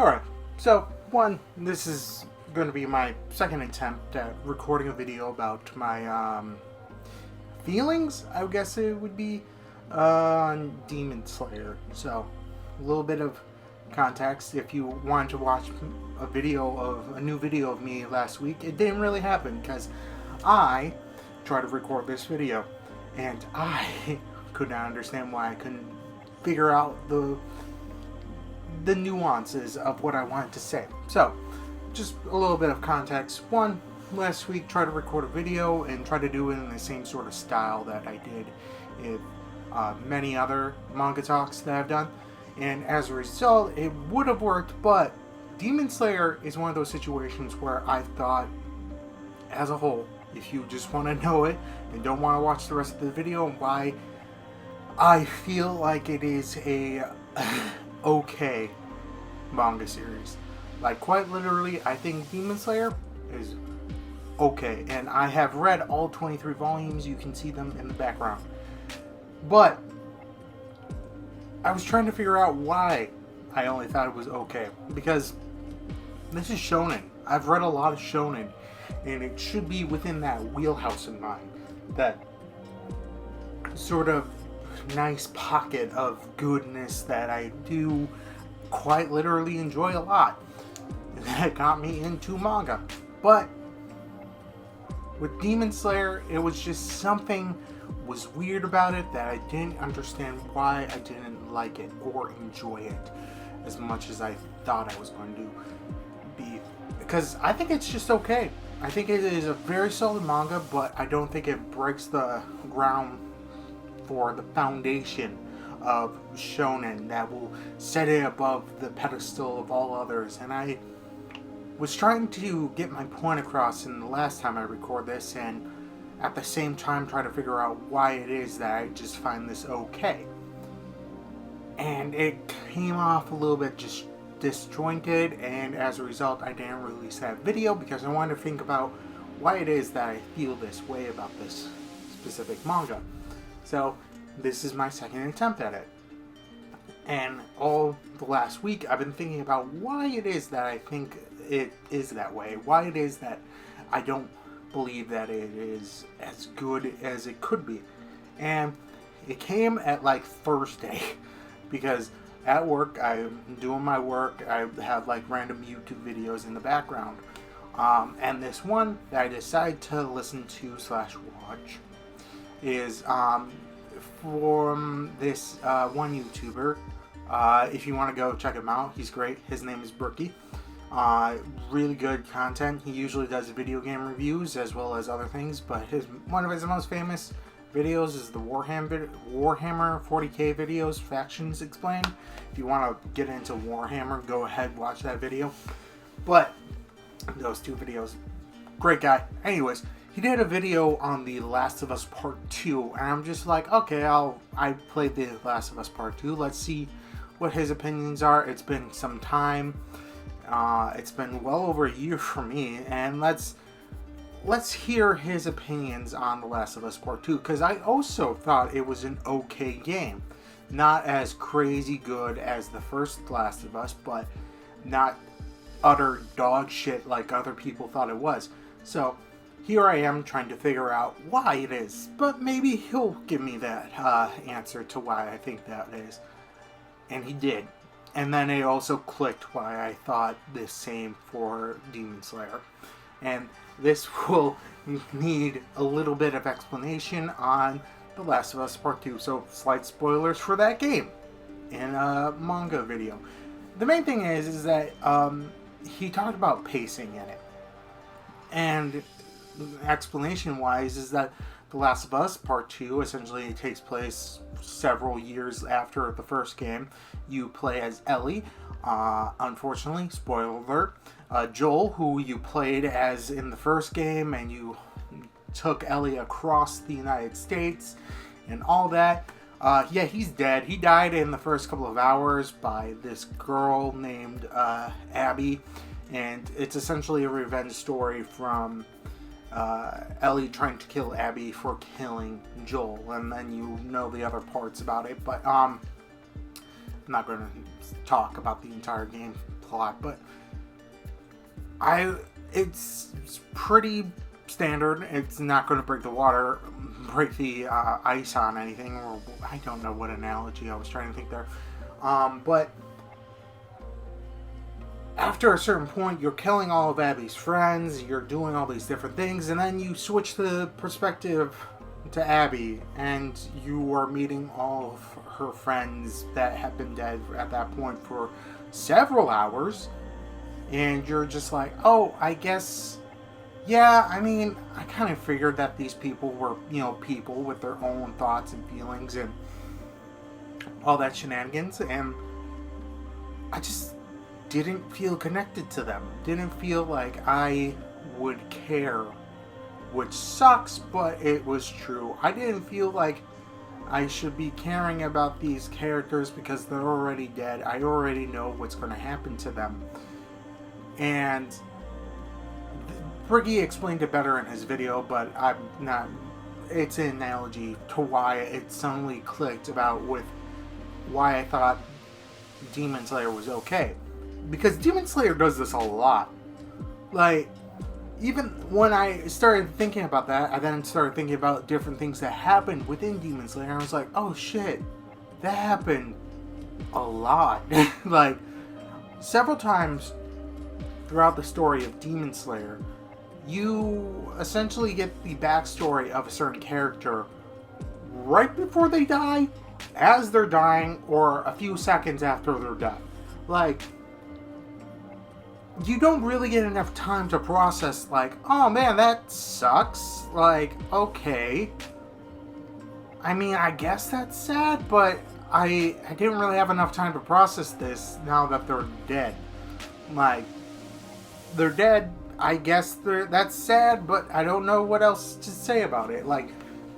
Alright, so this is going to be my second attempt at recording a video about my feelings, I guess it would be, on Demon Slayer. So, a little bit of context. If you wanted to watch a new video of me last week, it didn't really happen because I tried to record this video and I could not understand why I couldn't figure out the nuances of what I wanted to say. So, just a little bit of context. Last week tried to record a video and try to do it in the same sort of style that I did in many other manga talks that I've done. And as a result, it would have worked, but Demon Slayer is one of those situations where I thought, as a whole, if you just want to know it and don't want to watch the rest of the video, why I feel like it is a okay manga series. Like, quite literally, I think Demon Slayer is okay. And I have read all 23 volumes. You can see them in the background. But I was trying to figure out why I only thought it was okay. Because this is shonen. I've read a lot of shonen. And it should be within that wheelhouse in mind. That sort of nice pocket of goodness that I do quite literally enjoy a lot. And that got me into manga. But with Demon Slayer, it was just something was weird about it that I didn't understand why I didn't like it or enjoy it as much as I thought I was going to be. Because I think it's just okay. I think it is a very solid manga, but I don't think it breaks the ground for the foundation of shonen that will set it above the pedestal of all others. And I was trying to get my point across in the last time I record this, and at the same time try to figure out why it is that I just find this okay. And it came off a little bit just disjointed, and as a result I didn't release that video because I wanted to think about why it is that I feel this way about this specific manga. So this is my second attempt at it. And all the last week I've been thinking about why it is that I think it is that way. Why it is that I don't believe that it is as good as it could be. And it came at like Thursday because at work I'm doing my work. I have like random YouTube videos in the background. And this one that I decided to listen to / watch is from this one YouTuber. If you want to go check him out, he's great. His name is Berkey. Really good content. He usually does video game reviews as well as other things, but one of his most famous videos is the Warhammer 40k videos, Factions Explained. If you want to get into Warhammer, go ahead, watch that video. But those two videos, great guy. Anyways, he did a video on The Last of Us Part 2, and I'm just like, okay, I played The Last of Us Part 2. Let's see what his opinions are. It's been some time. It's been well over a year for me, and let's hear his opinions on The Last of Us Part 2, because I also thought it was an okay game. Not as crazy good as the first Last of Us, but not utter dog shit like other people thought it was. So here I am trying to figure out why it is, but maybe he'll give me that answer to why I think that is. And he did. And then it also clicked why I thought the same for Demon Slayer. And this will need a little bit of explanation on The Last of Us Part 2. So, slight spoilers for that game in a manga video. The main thing is that he talked about pacing in it. And explanation-wise is that The Last of Us Part 2 essentially takes place several years after the first game. You play as Ellie. Unfortunately, spoiler alert, Joel, who you played as in the first game, and you took Ellie across the United States and all that. Yeah, he's dead. He died in the first couple of hours by this girl named Abby, and it's essentially a revenge story from Ellie trying to kill Abby for killing Joel, and then you know the other parts about it, but I'm not going to talk about the entire gameplay plot, but it's pretty standard. It's not going to break the ice on anything, or I don't know what analogy I was trying to think there. But after a certain point, you're killing all of Abby's friends, you're doing all these different things, and then you switch the perspective to Abby, and you are meeting all of her friends that have been dead at that point for several hours, and you're just like, oh, I guess, yeah, I mean, I kind of figured that these people were, people with their own thoughts and feelings and all that shenanigans, and I just didn't feel connected to them. Didn't feel like I would care, which sucks, but it was true. I didn't feel like I should be caring about these characters because they're already dead. I already know what's going to happen to them. And Briggy explained it better in his video, but I'm not. It's an analogy to why it suddenly clicked about with why I thought Demon Slayer was okay. Because Demon Slayer does this a lot. Like, even when I started thinking about that, I then started thinking about different things that happened within Demon Slayer. And I was like, oh shit, that happened a lot. Like, several times throughout the story of Demon Slayer, you essentially get the backstory of a certain character right before they die, as they're dying, or a few seconds after they're dead. Like, you don't really get enough time to process, like, oh man, that sucks. Like, okay. I mean, I guess that's sad, but I didn't really have enough time to process this now that they're dead. Like, they're dead, I guess that's sad, but I don't know what else to say about it. Like,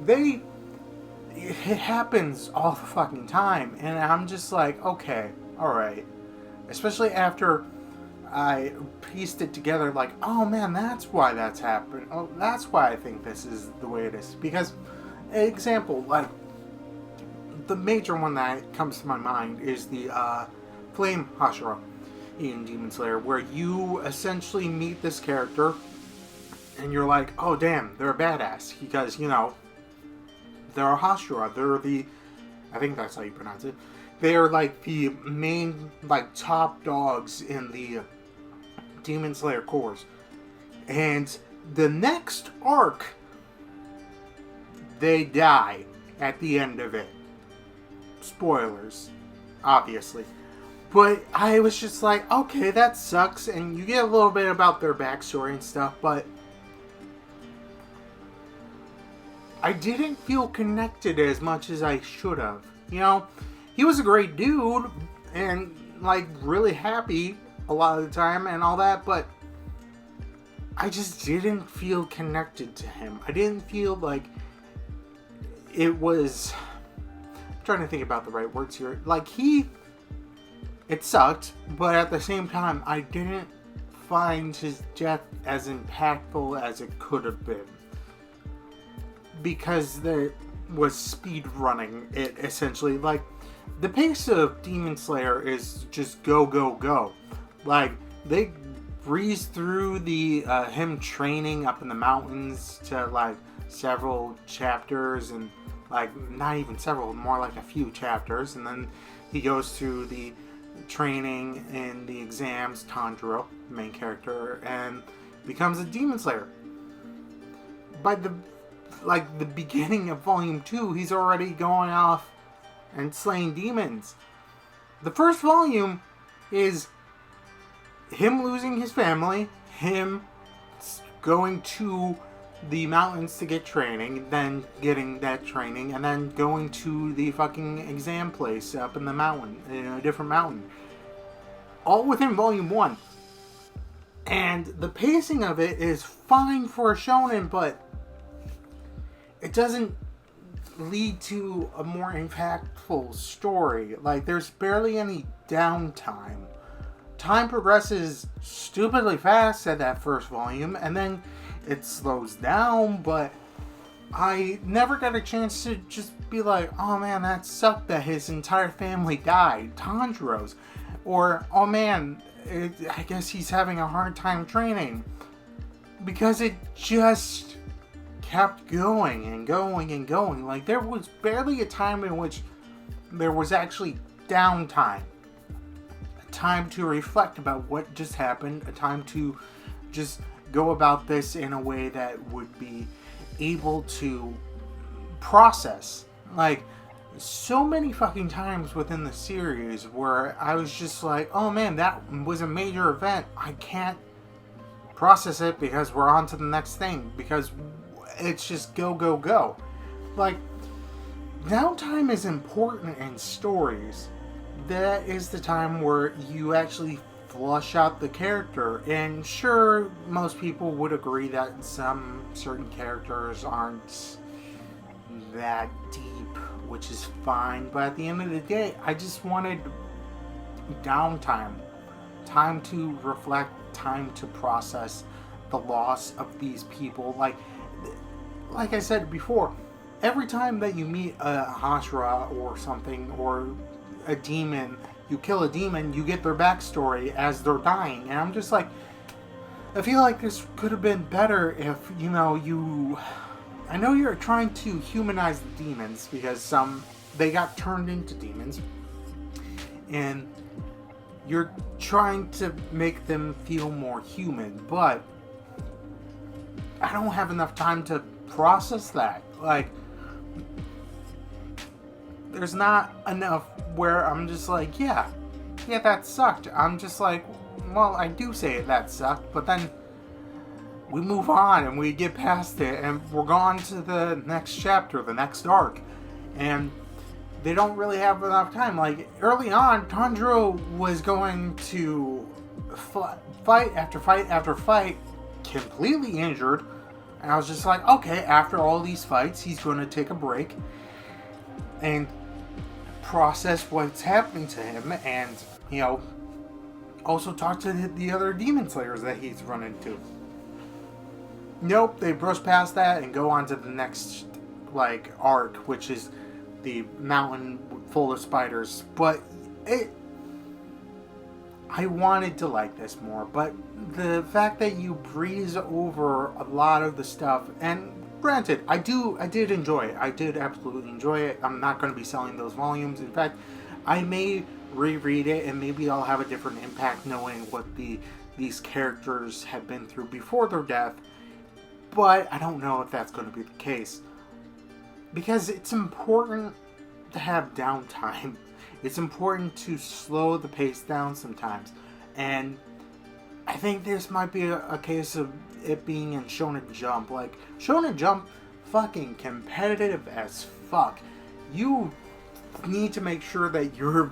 it happens all the fucking time, and I'm just like, okay, alright. Especially after I pieced it together, like, oh man, that's why that's happened. Oh, that's why I think this is the way it is. Because, example, like, the major one that comes to my mind is the Flame Hashira in Demon Slayer, where you essentially meet this character, and you're like, oh damn, they're a badass. Because, they're a Hashira. They're I think that's how you pronounce it. They're like the main, like, top dogs in the Demon Slayer cores. And the next arc, they die at the end of it. Spoilers, obviously. But I was just like, okay, that sucks. And you get a little bit about their backstory and stuff, but I didn't feel connected as much as I should have. He was a great dude and, like, really happy a lot of the time and all that, but I just didn't feel connected to him. I didn't feel like it was... I'm trying to think about the right words here. Like, it sucked, but at the same time, I didn't find his death as impactful as it could have been. Because there was speed running it, essentially. Like, the pace of Demon Slayer is just go, go, go. Like, they breeze through the him training up in the mountains to, like, several chapters, and, like, not even several, more like a few chapters, and then he goes through the training and the exams, Tanjiro, the main character, and becomes a Demon Slayer. By the beginning of Volume 2, he's already going off and slaying demons. The first volume is him losing his family, him going to the mountains to get training, then getting that training, and then going to the fucking exam place up in the mountain, in a different mountain. All within Volume 1. And the pacing of it is fine for a shonen, but it doesn't lead to a more impactful story. Like, there's barely any downtime. Time progresses stupidly fast at that first volume, and then it slows down, but I never got a chance to just be like, oh man, that sucked that his entire family died, Tanjiro's. Or, oh man, I guess he's having a hard time training. Because it just kept going and going and going. Like, there was barely a time in which there was actually downtime. A time to reflect about what just happened. A time to just go about this in a way that would be able to process. Like, so many fucking times within the series where I was just like, oh man, that was a major event. I can't process it because we're on to the next thing. Because it's just go, go, go. Like, downtime is important in stories. That is the time where you actually flush out the character. And sure, most people would agree that some certain characters aren't that deep, which is fine. But at the end of the day, I just wanted downtime. Time to reflect, time to process the loss of these people. Like I said before, every time that you meet a Hashira or something, or a demon, you kill a demon, you get their backstory as they're dying. And I'm just like, I feel like this could have been better if, I know you're trying to humanize the demons because they got turned into demons. And you're trying to make them feel more human, but I don't have enough time to process that. Like, there's not enough where I'm just like, yeah, that sucked. I'm just like, well, I do say that sucked, but then we move on and we get past it and we're gone to the next chapter, the next arc. And they don't really have enough time. Like, early on, Tanjiro was going to fight after fight after fight, completely injured. And I was just like, okay, after all these fights, he's going to take a break and process what's happening to him, and, also talk to the other demon slayers that he's run into. Nope, they brush past that and go on to the next, arc, which is the mountain full of spiders. But I wanted to like this more, but the fact that you breeze over a lot of the stuff, and granted, I did enjoy it. I did absolutely enjoy it. I'm not going to be selling those volumes. In fact, I may reread it and maybe I'll have a different impact knowing what these characters have been through before their death. But I don't know if that's going to be the case. Because it's important to have downtime. It's important to slow the pace down sometimes. And I think this might be a case of it being in Shonen Jump. Like, Shonen Jump, fucking competitive as fuck. You need to make sure that your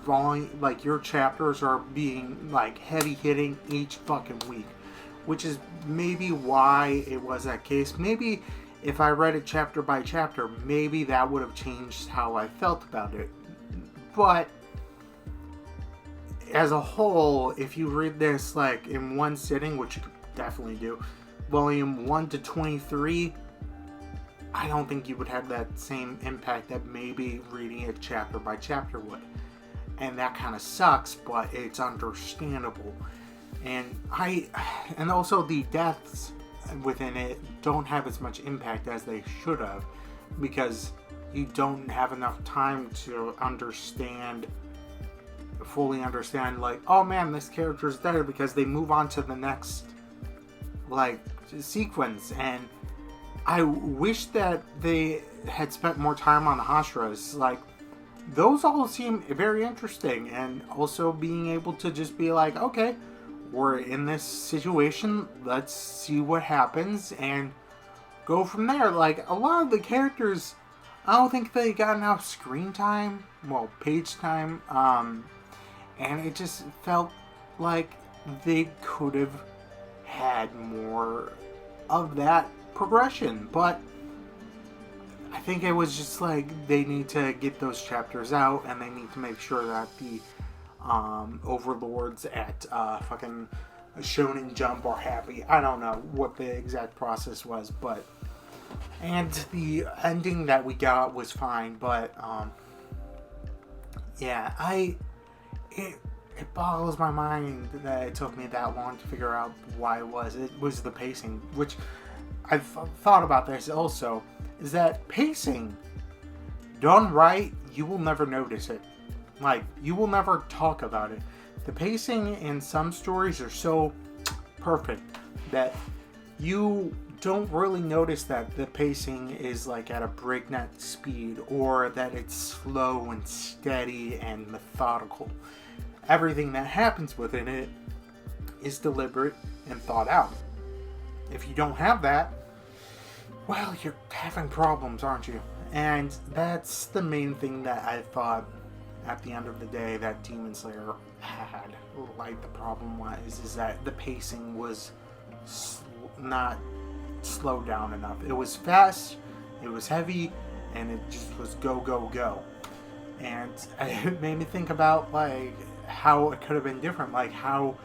your chapters are being, heavy hitting each fucking week. Which is maybe why it was that case. Maybe if I read it chapter by chapter, maybe that would have changed how I felt about it. But as a whole, if you read this in one sitting, which you could definitely do, volume 1 to 23, I don't think you would have that same impact that maybe reading it chapter by chapter would. And that kind of sucks, but it's understandable. And also the deaths within it don't have as much impact as they should have, because you don't have enough time to fully understand, oh man, this character's dead, because they move on to the next sequence. And I wish that they had spent more time on the Hashiras. Those all seem very interesting, and also being able to just be okay, we're in this situation, let's see what happens and go from there. A lot of the characters, I don't think they got enough screen time, page time, and it just felt like they could have had more of that progression. But I think it was just they need to get those chapters out, and they need to make sure that the overlords at fucking Shonen Jump are happy. I don't know what the exact process was, but and the ending that we got was fine, but yeah, it it boggles my mind that it took me that long to figure out why it was. It was the pacing, which I've thought about this also, is that pacing done right, you will never notice it. Like, you will never talk about it. The pacing in some stories are so perfect that you don't really notice that the pacing is like at a breakneck speed, or that it's slow and steady and methodical. Everything that happens within it is deliberate and thought out. If you don't have that, well, you're having problems, aren't you? And that's the main thing that I thought at the end of the day that Demon Slayer had. Like, the problem was is that the pacing was not slowed down enough. It was fast, it was heavy, and it just was go, go, go. And it made me think about, like, how it could have been different. Like, how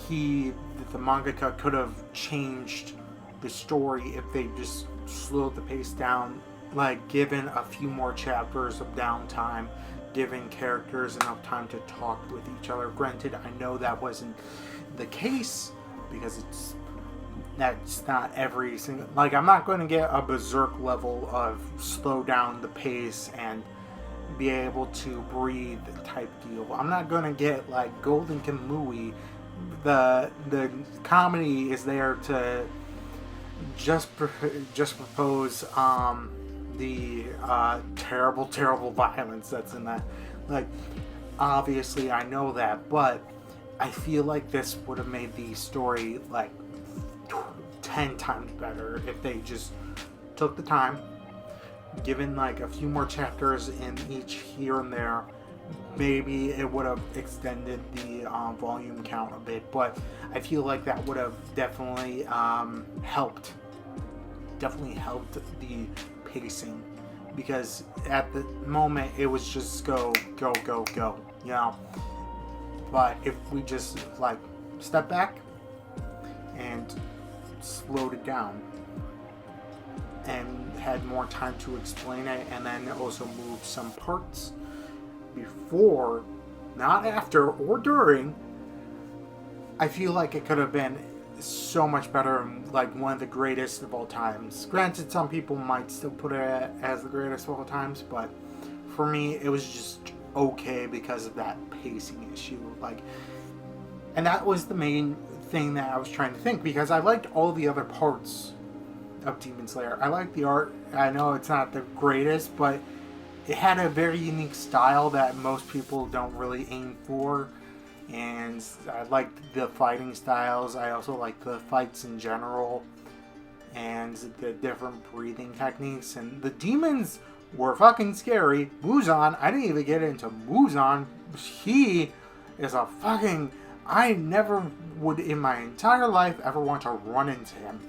the mangaka could have changed the story if they just slowed the pace down, like, given a few more chapters of downtime, giving characters enough time to talk with each other. Granted, I know that wasn't the case, because that's not every single, like, I'm not going to get a berserk level of slow down the pace and be able to breathe type deal. I'm not going to get like Golden Kamui. The comedy is there to just propose the terrible violence that's in that. Like, obviously I know that, but I feel like this would have made the story like 10 times better if they just took the time, given like a few more chapters in each here and there. Maybe it would have extended the volume count a bit, but I feel like that would have definitely helped the pacing, because at the moment it was just go, you know. But if we just like step back and slowed it down and had more time to explain it, and then also move some parts before, not after or during, I feel like it could have been so much better, and like one of the greatest of all times. Granted, some people might still put it as the greatest of all times, but for me it was just okay because of that pacing issue. Like, and that was the main thing that I was trying to think, because I liked all the other parts of Demon Slayer. I liked the art. I know it's not the greatest, but it had a very unique style that most people don't really aim for. And I liked the fighting styles. I also liked the fights in general, and the different breathing techniques. And the demons were fucking scary. Muzan, I didn't even get into Muzan. He is a fucking... I never would in my entire life ever want to run into him.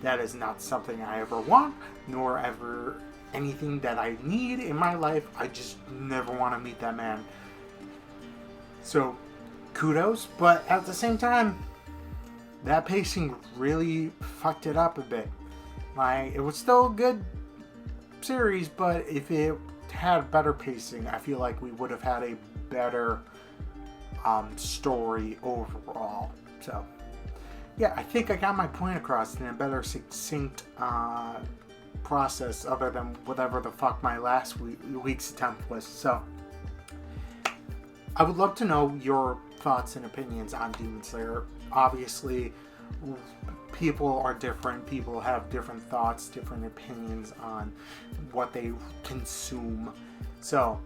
That is not something I ever want, nor ever anything that I need in my life. I just never want to meet that man. So, kudos, but at the same time, that pacing really fucked it up a bit. Like, it was still a good series, but if it had better pacing, I feel like we would have had a better story overall. So, yeah, I think I got my point across in a better succinct process, other than whatever the fuck my last week's attempt was. So, I would love to know your thoughts and opinions on Demon Slayer. Obviously, people are different. People have different thoughts, different opinions on what they consume. So,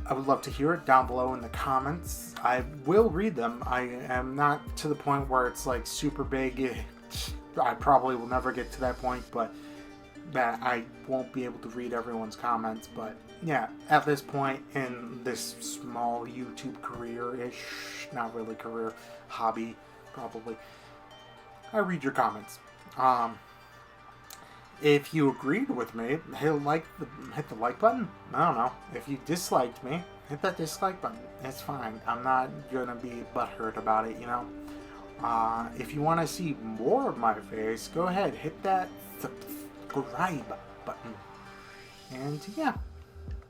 I would love to hear it down below in the comments. I will read them. I am not to the point where it's like super big. I probably will never get to that point, but that I won't be able to read everyone's comments. But yeah, at this point in this small YouTube career-ish, not really career, hobby, probably, I read your comments. If you agreed with me, hit the like button. I don't know. If you disliked me, hit that dislike button. It's fine. I'm not gonna be butthurt about it, you know. If you want to see more of my face, go ahead, hit that subscribe button. And yeah,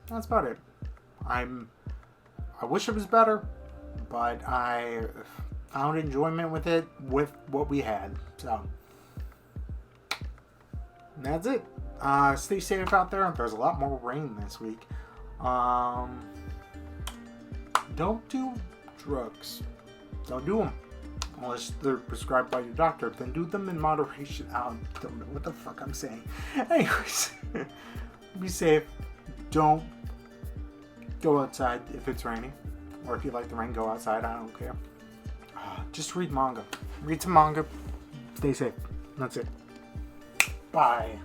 that's about it. I wish it was better, but I found enjoyment with it with what we had. So that's it. Stay safe out there. There's a lot more rain this week. Don't do drugs. Don't do them. Unless they're prescribed by your doctor. Then do them in moderation. I don't know what the fuck I'm saying. Anyways, be safe. Don't go outside if it's raining. Or if you like the rain, go outside. I don't care. Just read manga. Read some manga. Stay safe. That's it. Bye.